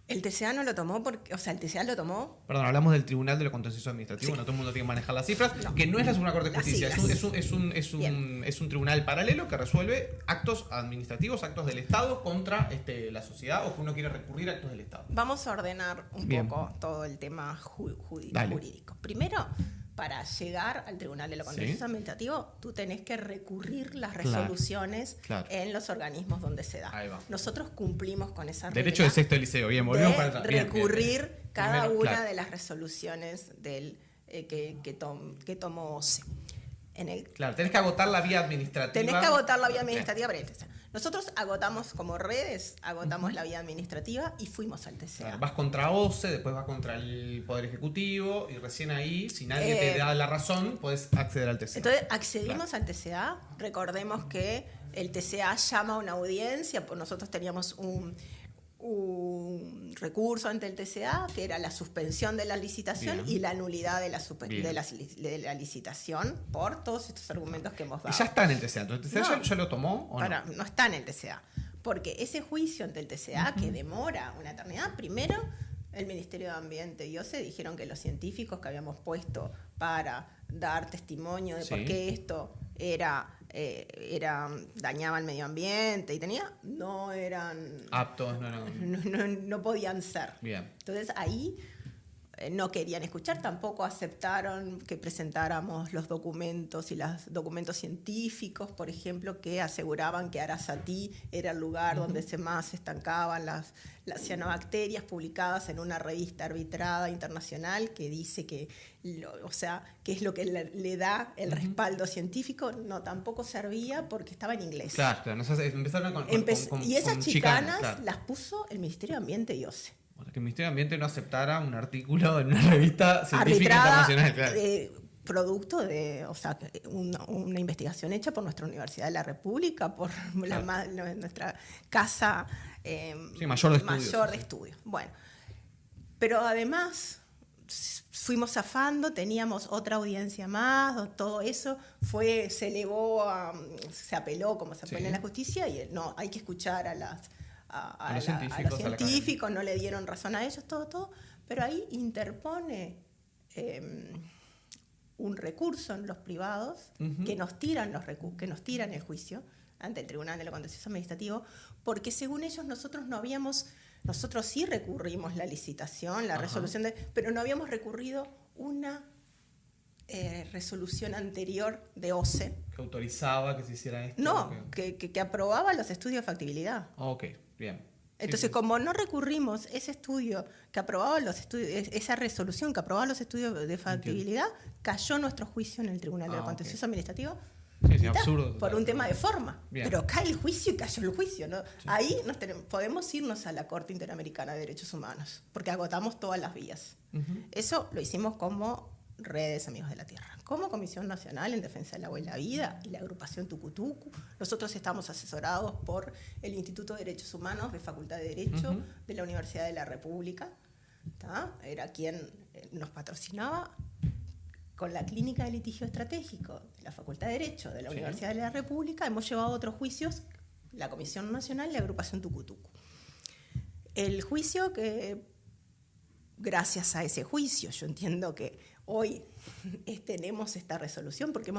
El TCA no lo tomó porque, el TCA lo tomó. Perdón, hablamos del Tribunal de lo Contencioso Administrativo, no todo el mundo tiene que manejar las cifras, que no es la Suprema Corte de Justicia, es un tribunal paralelo que resuelve actos administrativos, actos del Estado contra la sociedad, o que uno quiere recurrir a actos del Estado. Vamos a ordenar un poco todo el tema jurídico. Primero, para llegar al Tribunal de lo Contencioso Administrativo, tú tenés que recurrir las resoluciones en los organismos donde se da. Nosotros cumplimos con esa regla. Derecho de sexto del liceo, bien, volvemos para atrás. Recurrir cada una de las resoluciones que tomó OCE. Claro, tenés que agotar la vía administrativa. Tenés que agotar la vía administrativa para el TCA. Nosotros agotamos como redes, agotamos la vía administrativa y fuimos al TCA. Claro, vas contra OCE, después vas contra el Poder Ejecutivo y recién ahí, si nadie te da la razón, puedes acceder al TCA. Entonces accedimos al TCA. Recordemos que el TCA llama a una audiencia, pues nosotros teníamos un recurso ante el TCA, que era la suspensión de la licitación y la nulidad de la licitación por todos estos argumentos que hemos dado. Y ya está en el TCA, entonces el TCA ya lo tomó o no está en el TCA, porque ese juicio ante el TCA, que demora una eternidad, primero el Ministerio de Ambiente y OCE dijeron que los científicos que habíamos puesto para dar testimonio de por qué esto dañaba al medio ambiente y no eran aptos, no podían ser. Bien. Entonces ahí no querían escuchar, tampoco aceptaron que presentáramos los documentos y los documentos científicos, por ejemplo, que aseguraban que Arasatí era el lugar donde más se estancaban las cianobacterias, publicadas en una revista arbitrada internacional que dice que es lo que le da el respaldo científico. No, tampoco servía porque estaba en inglés. Claro. Empezaron con y esas chicanas claro. las puso el Ministerio de Ambiente y OCE. Que el Ministerio de Ambiente no aceptara un artículo en una revista científica internacional. Claro. Producto de una investigación hecha por nuestra Universidad de la República, por nuestra casa mayor de estudios. Bueno, pero además fuimos zafando, teníamos otra audiencia más, todo eso se elevó, se apeló como se apela en la justicia, y no, hay que escuchar a los científicos, no le dieron razón a ellos, todo, pero ahí interpone un recurso en los privados que nos tiran el juicio ante el Tribunal de lo Contencioso Administrativo, porque según ellos nosotros sí recurrimos la licitación, la resolución, pero no habíamos recurrido una resolución anterior de OCE. Que autorizaba que se hiciera esto. No, que aprobaba los estudios de factibilidad. Ok, bien. Entonces, como no recurrimos ese estudio que aprobaba esa resolución que aprobaba los estudios de factibilidad, cayó nuestro juicio en el Tribunal de lo Contencioso Administrativo. Sí, absurdo. Por un tema de forma. Bien. Pero cae el juicio y cayó el juicio, ¿no? Sí. Ahí podemos irnos a la Corte Interamericana de Derechos Humanos, porque agotamos todas las vías. Eso lo hicimos como Redes Amigos de la Tierra. Como Comisión Nacional en Defensa del Agua y la Vida y la agrupación Tucutucu, nosotros estamos asesorados por el Instituto de Derechos Humanos de Facultad de Derecho de la Universidad de la República. Era quien nos patrocinaba, con la Clínica de Litigio Estratégico de la Facultad de Derecho de la Universidad de la República. Hemos llevado otros juicios, la Comisión Nacional y la agrupación Tucutucu. El juicio que, gracias a ese juicio, yo entiendo que hoy tenemos esta resolución, porque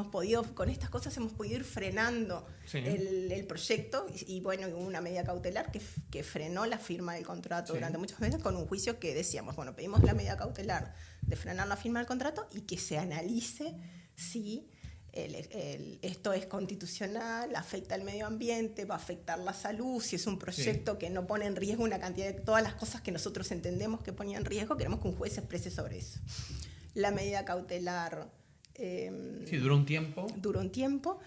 con estas cosas hemos podido ir frenando el proyecto, y bueno, hubo una medida cautelar que frenó la firma del contrato durante muchos meses, con un juicio que decíamos, bueno, pedimos la medida cautelar de frenar la firma del contrato y que se analice si esto es constitucional, afecta al medio ambiente, va a afectar la salud, si es un proyecto que no pone en riesgo una cantidad de todas las cosas que nosotros entendemos que ponía en riesgo. Queremos que un juez se exprese sobre eso. La medida cautelar duró un tiempo.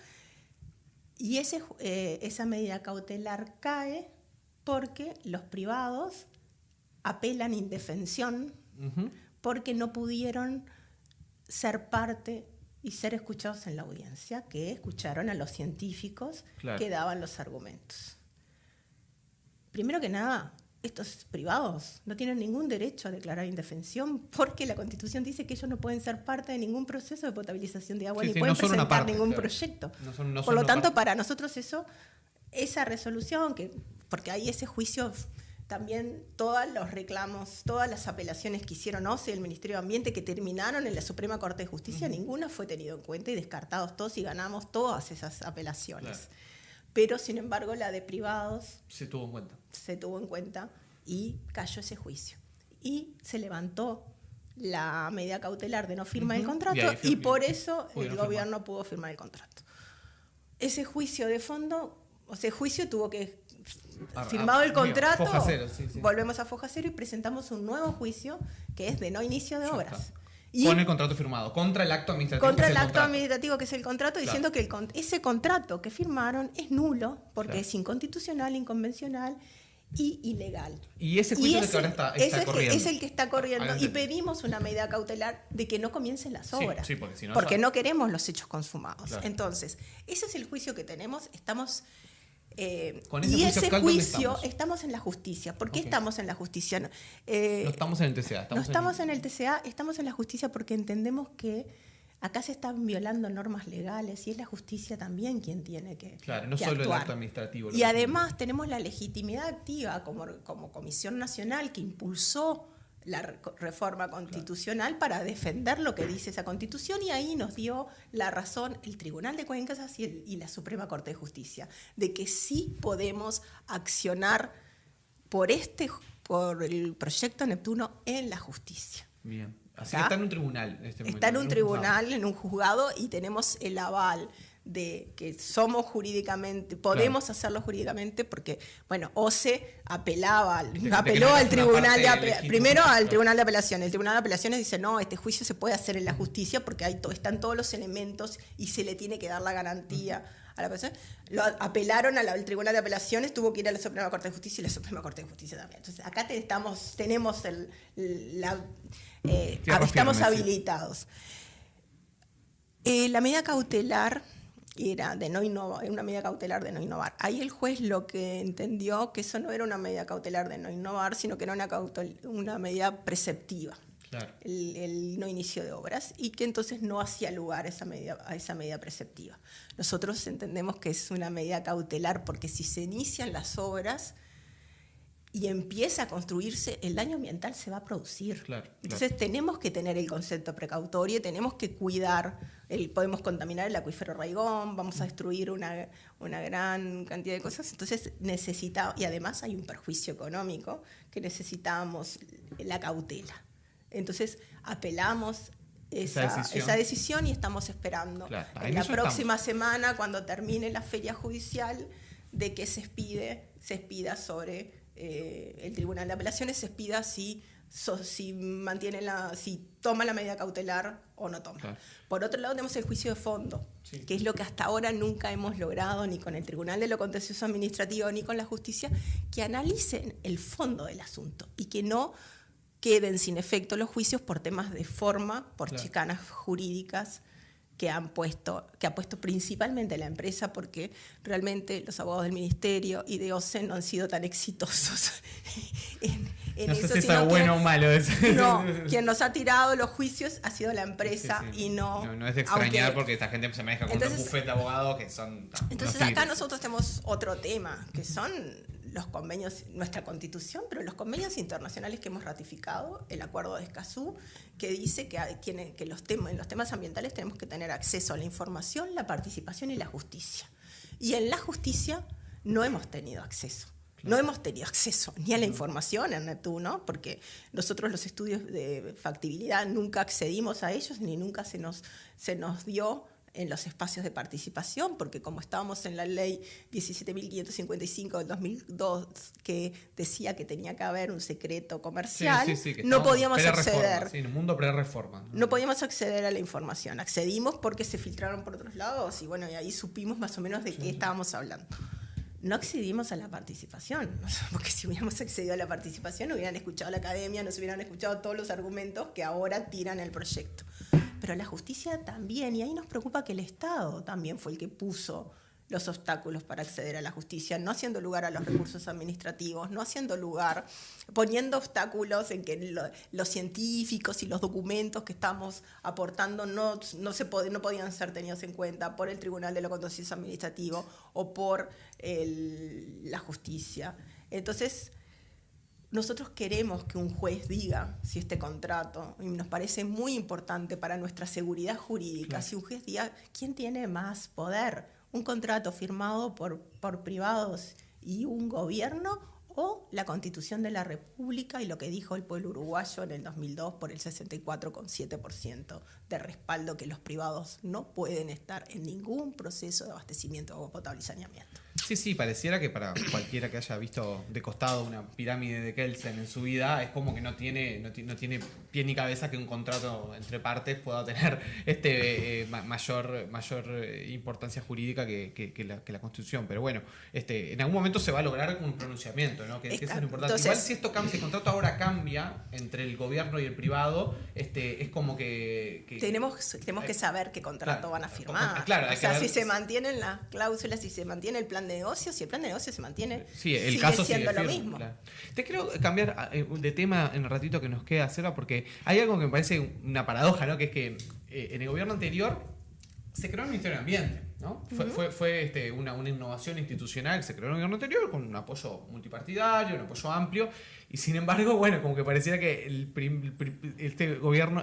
Y esa medida cautelar cae porque los privados apelan indefensión porque no pudieron ser parte y ser escuchados en la audiencia, que escucharon a los científicos que daban los argumentos. Primero que nada, estos privados no tienen ningún derecho a declarar indefensión, porque la Constitución dice que ellos no pueden ser parte de ningún proceso de potabilización de agua, ni pueden presentar ningún proyecto. Por lo tanto, para nosotros esa resolución, porque hay ese juicio, también todos los reclamos, todas las apelaciones que hicieron OCE y el Ministerio de Ambiente, que terminaron en la Suprema Corte de Justicia, ninguna fue tenido en cuenta y descartados todos, y ganamos todas esas apelaciones. Claro. Pero, sin embargo, la de privados se tuvo en cuenta y cayó ese juicio. Y se levantó la medida cautelar de no firma del contrato, y por eso el gobierno pudo firmar el contrato. Ese juicio de fondo, juicio tuvo que, firmado el contrato, foja cero, volvemos a foja cero y presentamos un nuevo juicio que es de no inicio de obras. Con el contrato firmado, contra el acto administrativo. Contra que el es acto contrato. administrativo, que es el contrato, Claro. diciendo que ese contrato que firmaron es nulo, porque Claro. es inconstitucional, inconvencional y ilegal. Y ese juicio es el que ahora está corriendo. Es el que está corriendo. Ahora Y entendí. pedimos una medida cautelar de que no comiencen las obras. Sí, porque si no... porque no queremos los hechos consumados. Claro. Entonces, ese es el juicio que tenemos. Estamos... Con ese y juicio ese actual, ¿dónde juicio, estamos? estamos en la justicia. ¿Por qué Ok. estamos en la justicia? No estamos en el TCA. No estamos en el TCA, estamos en la justicia porque entendemos que acá se están violando normas legales y es la justicia también quien tiene que Claro, no que solo actuar. el acto administrativo. lo Y que- además tenemos la legitimidad activa como Comisión Nacional que impulsó la reforma constitucional para defender lo que dice esa constitución, y ahí nos dio la razón el Tribunal de Cuentas y la Suprema Corte de Justicia, de que sí podemos accionar por el proyecto Neptuno en la justicia. Bien. Así ¿Está? que está en un tribunal en este momento. Está en un juzgado. tribunal, en un juzgado, y tenemos el aval de que somos jurídicamente, podemos hacerlo jurídicamente, porque, bueno, OCE apeló que no al es una tribunal parte legítima. primero al Claro. Tribunal de Apelaciones. El Tribunal de Apelaciones dice, no, este juicio se puede hacer en la justicia porque están todos los elementos y se le tiene que dar la garantía a la persona. Lo apelaron al Tribunal de Apelaciones, tuvo que ir a la Suprema Corte de Justicia y la Suprema Corte de Justicia también. Entonces, acá tenemos Tierra estamos firme, sí. habilitados. La medida cautelar era de no innovar, una medida cautelar de no innovar. Ahí el juez lo que entendió que eso no era una medida cautelar de no innovar, sino que era una medida preceptiva. Claro. El no inicio de obras, y que entonces no hacía lugar a esa medida preceptiva. Nosotros entendemos que es una medida cautelar porque si se inician las obras y empieza a construirse, el daño ambiental se va a producir. Claro, Entonces tenemos que tener el concepto precautorio, tenemos que cuidar, podemos contaminar el acuífero Raigón, vamos a destruir una gran cantidad de cosas, entonces necesitamos, y además hay un perjuicio económico que necesitamos la cautela. Entonces apelamos esa decisión y estamos esperando Claro, en en la eso próxima semana, cuando termine la feria judicial, de que se expida sobre el Tribunal de Apelaciones, se expida si toma la medida cautelar o no toma. Claro. Por otro lado, tenemos el juicio de fondo, Sí. que es lo que hasta ahora nunca hemos logrado, ni con el Tribunal de lo Contencioso Administrativo, ni con la justicia, que analicen el fondo del asunto y que no queden sin efecto los juicios por temas de forma, por Claro. chicanas jurídicas que ha puesto principalmente la empresa, porque realmente los abogados del Ministerio y de OCE no han sido tan exitosos en No eso. sé si es sino algo que- bueno o malo. No, quien nos ha tirado los juicios ha sido la empresa. Sí, sí. Y no... No es de extrañar aunque- porque esta gente se maneja con Entonces- un buffet de abogados que son... Entonces unos acá tigres. nosotros tenemos otro tema, que son los convenios, nuestra Constitución, pero los convenios internacionales que hemos ratificado, el Acuerdo de Escazú, que dice que en los temas ambientales tenemos que tener acceso a la información, la participación y la justicia. Y en la justicia no hemos tenido acceso. No hemos tenido acceso ni a la información en Neptuno, porque nosotros los estudios de factibilidad nunca accedimos a ellos, ni nunca se nos dio en los espacios de participación, porque como estábamos en la ley 17.555 del 2002, que decía que tenía que haber un secreto comercial, que no estábamos podíamos pre-reforma, acceder. Sí, en un mundo pre-reforma. No podíamos acceder a la información. Accedimos porque se filtraron por otros lados y bueno, y ahí supimos más o menos de qué estábamos hablando. No accedimos a la participación, porque si hubiéramos accedido a la participación hubieran escuchado a la academia, nos hubieran escuchado todos los argumentos que ahora tiran el proyecto. Pero la justicia también, y ahí nos preocupa que el Estado también fue el que puso los obstáculos para acceder a la justicia, no haciendo lugar a los recursos administrativos, no haciendo lugar, poniendo obstáculos en que los científicos y los documentos que estamos aportando no podían ser tenidos en cuenta por el Tribunal de lo Contencioso Administrativo o por la justicia. Entonces, nosotros queremos que un juez diga si este contrato, y nos parece muy importante para nuestra seguridad jurídica, Claro. si un juez diga quién tiene más poder, un contrato firmado por privados y un gobierno, o la Constitución de la República y lo que dijo el pueblo uruguayo en el 2002 por el 64,7% de respaldo, que los privados no pueden estar en ningún proceso de abastecimiento de agua potable y saneamiento. Sí, pareciera que para cualquiera que haya visto de costado una pirámide de Kelsen en su vida, es como que no tiene pie ni cabeza que un contrato entre partes pueda tener mayor importancia jurídica que la Constitución. Pero bueno, en algún momento se va a lograr un pronunciamiento, ¿no? Que eso es lo importante. Entonces, igual si el contrato ahora cambia entre el gobierno y el privado, es como que tenemos que saber qué contrato van a firmar. Claro, o sea, si se mantienen las cláusulas, si se mantiene el plan de negocio, si el plan de negocio se mantiene, sí, el sigue caso siendo sigue lo firme, mismo. Claro. Te quiero cambiar de tema en el ratito que nos queda, Seba, porque hay algo que me parece una paradoja, ¿no? Que es que en el gobierno anterior se creó el Ministerio de Ambiente, ¿no? Fue una innovación institucional que se creó en el gobierno anterior con un apoyo multipartidario, un apoyo amplio, y sin embargo, bueno, como que pareciera que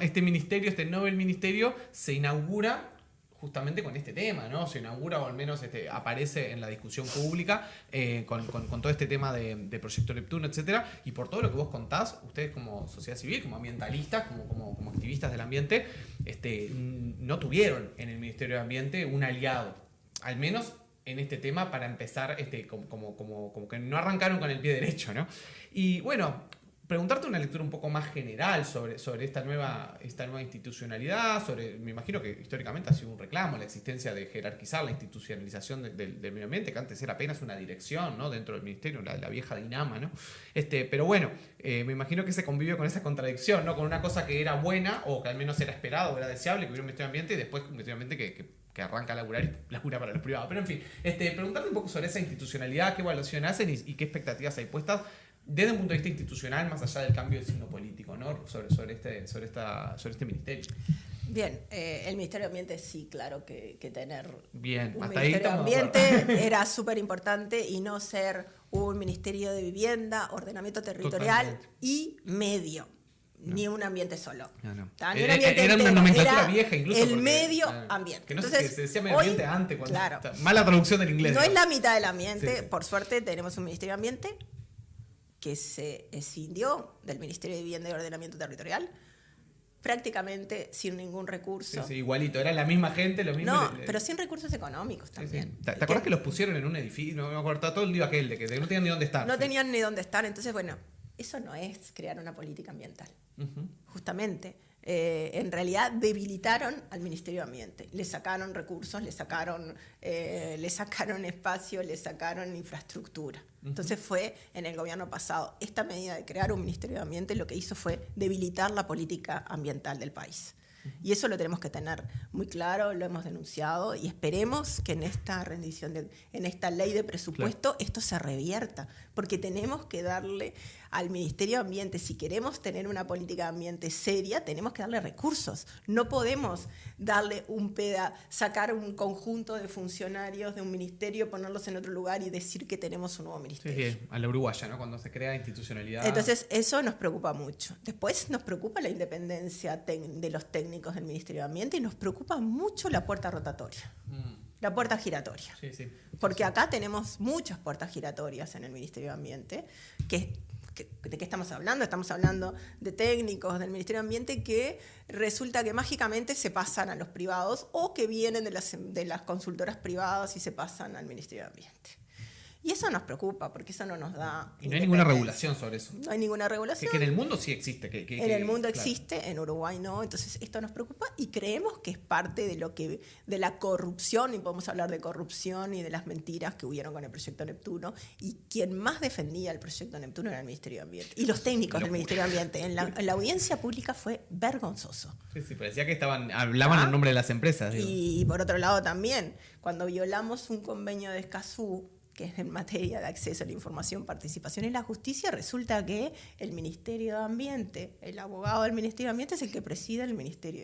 este ministerio, este Nobel Ministerio, se inaugura justamente con este tema, ¿no? Se inaugura, o al menos aparece en la discusión pública con todo este tema de Proyecto Neptuno, etcétera. Y por todo lo que vos contás, ustedes como sociedad civil, como ambientalistas, como activistas del ambiente, no tuvieron en el Ministerio de Ambiente un aliado, al menos en este tema, para empezar, como que no arrancaron con el pie derecho, ¿no? Y bueno, preguntarte una lectura un poco más general sobre esta nueva institucionalidad, me imagino que históricamente ha sido un reclamo la existencia de jerarquizar la institucionalización del medio ambiente, que antes era apenas una dirección, ¿no? Dentro del ministerio, la vieja Dinama, ¿no? Pero bueno, me imagino que se convivió con esa contradicción, ¿no? Con una cosa que era buena, o que al menos era esperado, o era deseable, que hubiera un ministerio de ambiente, y después un ministerio de ambiente que arranca a laburar y labura para los privados. Pero en fin, preguntarte un poco sobre esa institucionalidad, qué evaluación hacen y qué expectativas hay puestas desde un punto de vista institucional, más allá del cambio de signo político, ¿no? sobre este ministerio. Bien, el Ministerio de Ambiente sí, claro que tener bien, un hasta Ministerio de ahí Ambiente era súper importante, y no ser un Ministerio de Vivienda, Ordenamiento Territorial Totalmente. Y Medio. No. Ni un ambiente solo. No. Era una nomenclatura vieja, incluso. El medio ambiente. Que no Entonces, se decía medio ambiente antes. Claro. Mala traducción del inglés. No es la mitad del ambiente. Sí. Por suerte tenemos un Ministerio de Ambiente que se escindió del Ministerio de Vivienda y Ordenamiento Territorial, prácticamente sin ningún recurso. Sí, igualito, era la misma gente, lo mismo. No, pero sin recursos económicos también. ¿Te acuerdas que los pusieron en un edificio? No me acuerdo, todo el lío aquel de que no tenían ni dónde estar. No tenían ni dónde estar. Entonces, bueno, eso no es crear una política ambiental. Justamente. En realidad debilitaron al Ministerio de Ambiente. Le sacaron recursos, le sacaron espacio, le sacaron infraestructura. Entonces fue en el gobierno pasado. Esta medida de crear un Ministerio de Ambiente lo que hizo fue debilitar la política ambiental del país. Y eso lo tenemos que tener muy claro, lo hemos denunciado, y esperemos que en esta en esta ley de presupuesto, esto se revierta, porque tenemos que darle al Ministerio de Ambiente, si queremos tener una política de ambiente seria, tenemos que darle recursos. No podemos darle sacar un conjunto de funcionarios de un ministerio, ponerlos en otro lugar y decir que tenemos un nuevo ministerio. Sí, a la uruguaya, ¿no? Cuando se crea institucionalidad. Entonces, eso nos preocupa mucho. Después nos preocupa la independencia de los técnicos del Ministerio de Ambiente, y nos preocupa mucho la puerta rotatoria. La puerta giratoria. Sí. Porque acá tenemos muchas puertas giratorias en el Ministerio de Ambiente. ¿De qué estamos hablando? Estamos hablando de técnicos del Ministerio de Ambiente que resulta que mágicamente se pasan a los privados, o que vienen de las consultoras privadas y se pasan al Ministerio de Ambiente. Y eso nos preocupa, porque eso no nos da... Y no hay ninguna regulación sobre eso. No hay ninguna regulación. Que en el mundo sí existe. En el mundo existe, en Uruguay no. Entonces esto nos preocupa, y creemos que es parte de la corrupción, y podemos hablar de corrupción y de las mentiras que hubieron con el Proyecto Neptuno. Y quien más defendía el Proyecto Neptuno era el Ministerio de Ambiente. Y los técnicos del Ministerio de Ambiente. En la audiencia pública fue vergonzoso. Sí, parecía que hablaban en nombre de las empresas. Y por otro lado también, cuando violamos un convenio de Escazú, que es en materia de acceso a la información, participación en la justicia, resulta que el Ministerio de Ambiente, el abogado del Ministerio de Ambiente, es el que preside el ministerio,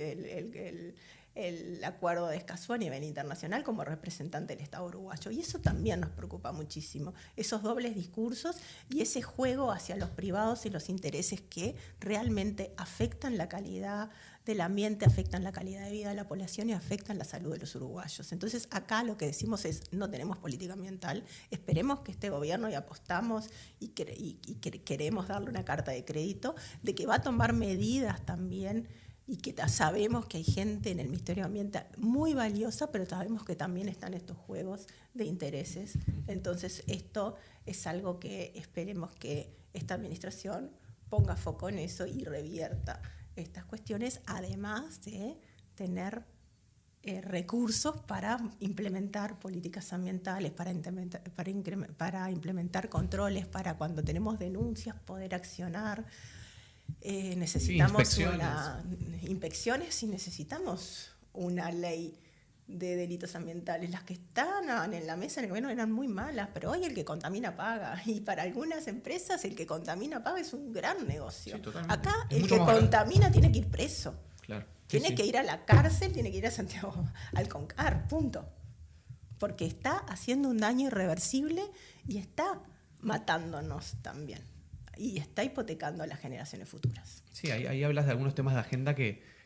el acuerdo de Escazú a nivel internacional como representante del Estado uruguayo. Y eso también nos preocupa muchísimo, esos dobles discursos y ese juego hacia los privados y los intereses que realmente afectan la calidad del ambiente, afectan la calidad de vida de la población y afectan la salud de los uruguayos. Entonces acá lo que decimos es: no tenemos política ambiental, esperemos que este gobierno, y apostamos y queremos darle una carta de crédito de que va a tomar medidas también y que sabemos que hay gente en el Ministerio de Ambiente muy valiosa, pero sabemos que también están estos juegos de intereses. Entonces esto es algo que esperemos que esta administración ponga foco en eso y revierta estas cuestiones, además de tener recursos para implementar políticas ambientales, para implementar controles, para cuando tenemos denuncias poder accionar. Necesitamos inspecciones y necesitamos una ley de delitos ambientales. Las que estaban en la mesa en el gobierno eran muy malas, pero hoy el que contamina paga. Y para algunas empresas el que contamina paga es un gran negocio. Sí, acá el que contamina tiene que ir preso. Claro. Tiene que ir a la cárcel, tiene que ir a Santiago al CONCAR, punto. Porque está haciendo un daño irreversible y está matándonos también. Y está hipotecando a las generaciones futuras. Sí, ahí hablas de algunos temas de agenda que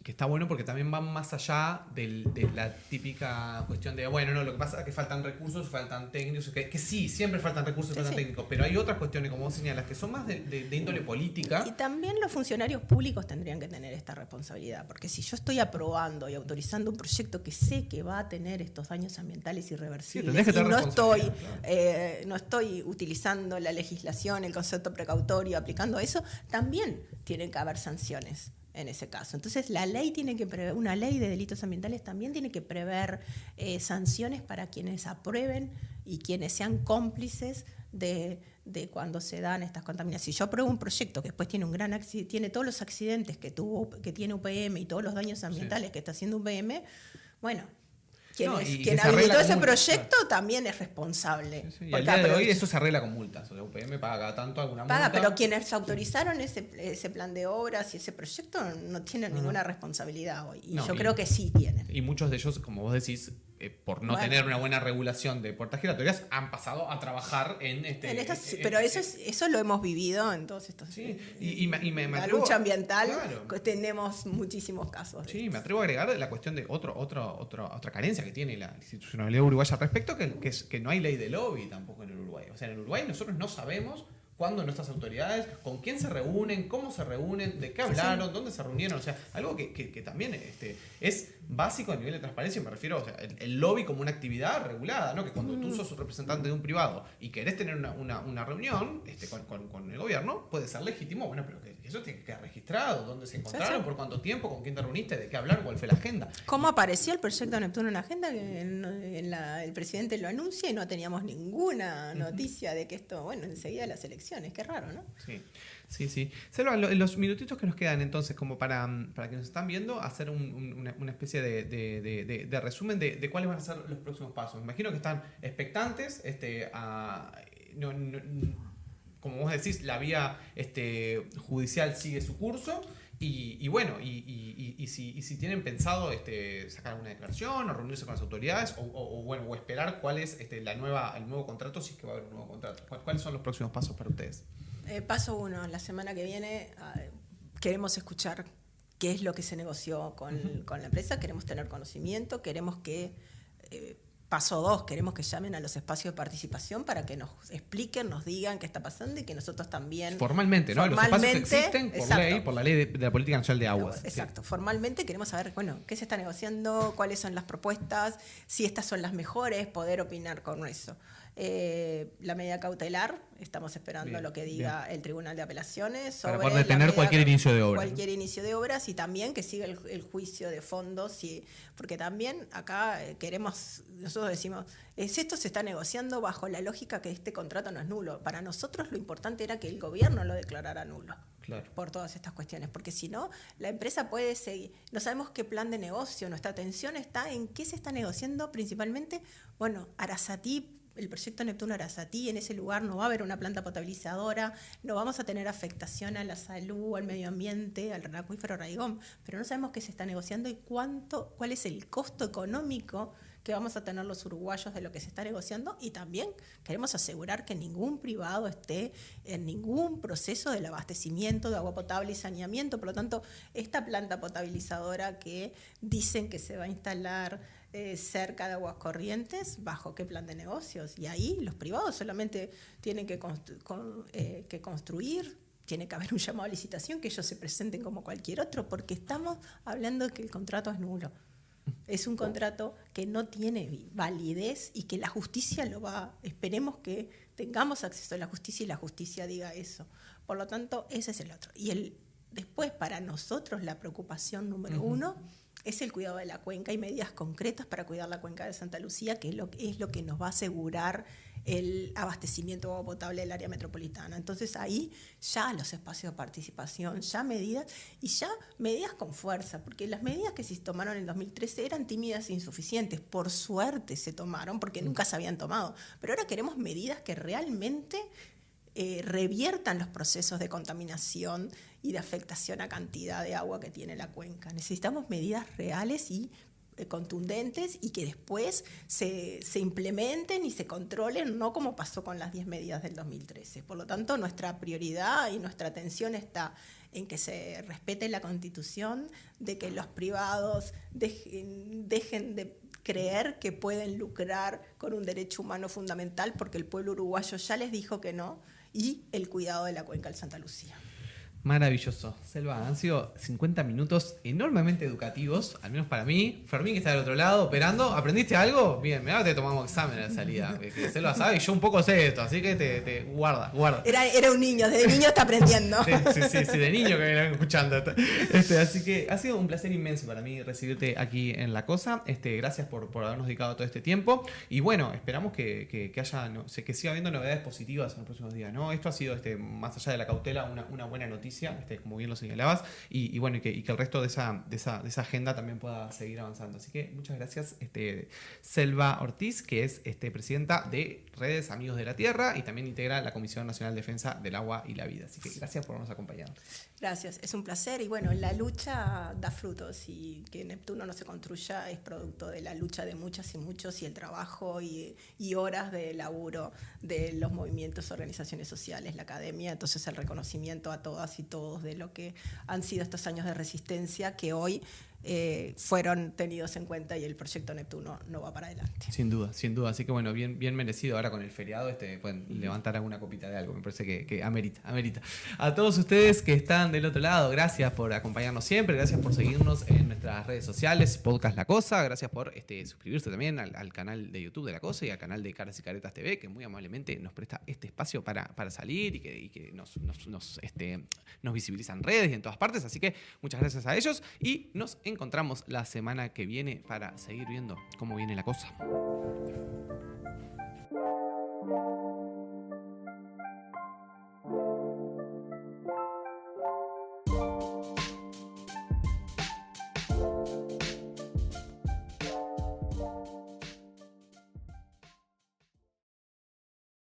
está bueno porque también van más allá de la típica cuestión de, bueno, no, lo que pasa es que faltan recursos, faltan técnicos, que sí, siempre faltan recursos, faltan técnicos, pero hay otras cuestiones, como vos señalas, que son más de índole política. Y también los funcionarios públicos tendrían que tener esta responsabilidad, porque si yo estoy aprobando y autorizando un proyecto que sé que va a tener estos daños ambientales irreversibles, y no estoy utilizando la legislación, el concepto precautorio, aplicando eso, también tienen que haber sanciones en ese caso. Entonces, la ley tiene que prever, una ley de delitos ambientales también tiene que prever sanciones para quienes aprueben y quienes sean cómplices de cuando se dan estas contaminaciones. Si yo apruebo un proyecto que después tiene todos los accidentes que tiene UPM y todos los daños ambientales que está haciendo UPM, bueno, quien habilitó ese proyecto también es responsable. Sí. Y al día de hoy eso se arregla con multas. O sea, UPM paga tanto alguna multa. Pero quienes autorizaron ese plan de obras y ese proyecto no tienen ninguna responsabilidad hoy. Y yo creo que sí tienen. Y muchos de ellos, como vos decís, por no tener una buena regulación de puertas giratorias, han pasado a trabajar pero eso lo hemos vivido en todos estos... Sí, y me la atrevo, lucha ambiental, claro. Tenemos muchísimos casos. Sí, me atrevo a agregar la cuestión de otra carencia que tiene la institucionalidad uruguaya al respecto, que es que no hay ley de lobby tampoco en el Uruguay. O sea, en el Uruguay nosotros no sabemos cuándo nuestras autoridades, con quién se reúnen, cómo se reúnen, de qué hablaron, dónde se reunieron. O sea, algo que también es básico a nivel de transparencia. Me refiero, o sea, el lobby como una actividad regulada, ¿no? Que cuando tú sos un representante de un privado y querés tener una reunión con el gobierno, puede ser legítimo, bueno, pero que eso tiene que quedar registrado, dónde se encontraron, por cuánto tiempo, con quién te reuniste, de qué hablaron, cuál fue la agenda. ¿Cómo apareció el proyecto Neptuno en la agenda? El presidente lo anuncia y no teníamos ninguna noticia de que esto, bueno, enseguida de las elecciones. Qué raro, ¿no? Sí. Selva, en los minutitos que nos quedan entonces, como para que nos están viendo, hacer una especie de resumen de cuáles van a ser los próximos pasos. Me imagino que están expectantes, como vos decís, la vía judicial sigue su curso. Y bueno, y si tienen pensado sacar alguna declaración o reunirse con las autoridades o esperar cuál es el nuevo contrato, si es que va a haber un nuevo contrato. ¿Cuáles son los próximos pasos para ustedes? Paso 1, la semana que viene queremos escuchar qué es lo que se negoció con la empresa, queremos tener conocimiento, queremos que... Paso 2, queremos que llamen a los espacios de participación para que nos expliquen, nos digan qué está pasando y que nosotros también... Formalmente, ¿no? Los espacios existen por la ley de la Política Nacional de Aguas. Exacto. Sí. Formalmente queremos saber, bueno, qué se está negociando, cuáles son las propuestas, si estas son las mejores, poder opinar con eso. La medida cautelar, estamos esperando lo que diga el Tribunal de Apelaciones sobre para poder detener cualquier inicio de obra. Cualquier inicio de obras y también que siga el juicio de fondo, porque también acá nosotros decimos, esto se está negociando bajo la lógica que este contrato no es nulo. Para nosotros lo importante era que el gobierno lo declarara nulo. Claro. Por todas estas cuestiones, porque si no, la empresa puede seguir. No sabemos qué plan de negocio, nuestra atención está en qué se está negociando principalmente. Bueno, Arasatí, el proyecto Neptuno Arasatí, en ese lugar no va a haber una planta potabilizadora, no vamos a tener afectación a la salud, al medio ambiente, al acuífero Raigón, pero no sabemos qué se está negociando y cuál es el costo económico que vamos a tener los uruguayos de lo que se está negociando, y también queremos asegurar que ningún privado esté en ningún proceso del abastecimiento de agua potable y saneamiento. Por lo tanto, esta planta potabilizadora que dicen que se va a instalar cerca de Aguas Corrientes, ¿bajo qué plan de negocios? Y ahí los privados solamente tienen que construir, tiene que haber un llamado a licitación, que ellos se presenten como cualquier otro, porque estamos hablando de que el contrato es nulo. Es un contrato que no tiene validez y que la justicia lo va... Esperemos que tengamos acceso a la justicia y la justicia diga eso. Por lo tanto, ese es el otro. Y después, para nosotros, la preocupación número uno es el cuidado de la cuenca y medidas concretas para cuidar la cuenca de Santa Lucía, que es lo que nos va a asegurar el abastecimiento de agua potable del área metropolitana. Entonces ahí ya los espacios de participación, ya medidas con fuerza, porque las medidas que se tomaron en el 2013 eran tímidas e insuficientes. Por suerte se tomaron, porque nunca se habían tomado. Pero ahora queremos medidas que realmente reviertan los procesos de contaminación y de afectación a cantidad de agua que tiene la cuenca. Necesitamos medidas reales y contundentes y que después se implementen y se controlen, no como pasó con las 10 medidas del 2013. Por lo tanto, nuestra prioridad y nuestra atención está en que se respete la Constitución, de que los privados dejen de creer que pueden lucrar con un derecho humano fundamental, porque el pueblo uruguayo ya les dijo que no, y el cuidado de la cuenca del Santa Lucía. Maravilloso. Selva, han sido 50 minutos enormemente educativos, al menos para mí. Fermín, que está del otro lado operando, ¿aprendiste algo? Bien, mirá, te tomamos examen a la salida. Que Selva sabe y yo un poco sé esto, así que te guarda. Era un niño, desde niño está aprendiendo. Sí, de niño que me están escuchando. Así que ha sido un placer inmenso para mí recibirte aquí en La Cosa. Gracias por habernos dedicado todo este tiempo. Y bueno, esperamos que siga habiendo novedades positivas en los próximos días, ¿no? Esto ha sido, más allá de la cautela, una buena noticia. Como bien lo señalabas, y bueno, y que el resto de esa agenda también pueda seguir avanzando. Así que muchas gracias, Selva Ortiz, que es presidenta de Redes Amigos de la Tierra y también integra la Comisión Nacional de Defensa del Agua y la Vida. Así que gracias por habernos acompañado. Gracias, es un placer. Y bueno, la lucha da frutos, y que Neptuno no se construya es producto de la lucha de muchas y muchos, y el trabajo y horas de laburo de los movimientos, organizaciones sociales, la academia. Entonces el reconocimiento a todas y todos de lo que han sido estos años de resistencia, que hoy fueron tenidos en cuenta, y el proyecto Neptuno no va para adelante. Sin duda. Así que bueno, bien merecido ahora con el feriado. Pueden levantar alguna copita de algo, me parece que amerita. A todos ustedes que están del otro lado, gracias por acompañarnos siempre, gracias por seguirnos en nuestras redes sociales, Podcast La Cosa, gracias por suscribirse también al canal de YouTube de La Cosa y al canal de Caras y Caretas TV, que muy amablemente nos presta este espacio para salir y que nos visibilizan en redes y en todas partes. Así que muchas gracias a ellos y nos encontramos la semana que viene para seguir viendo cómo viene la cosa.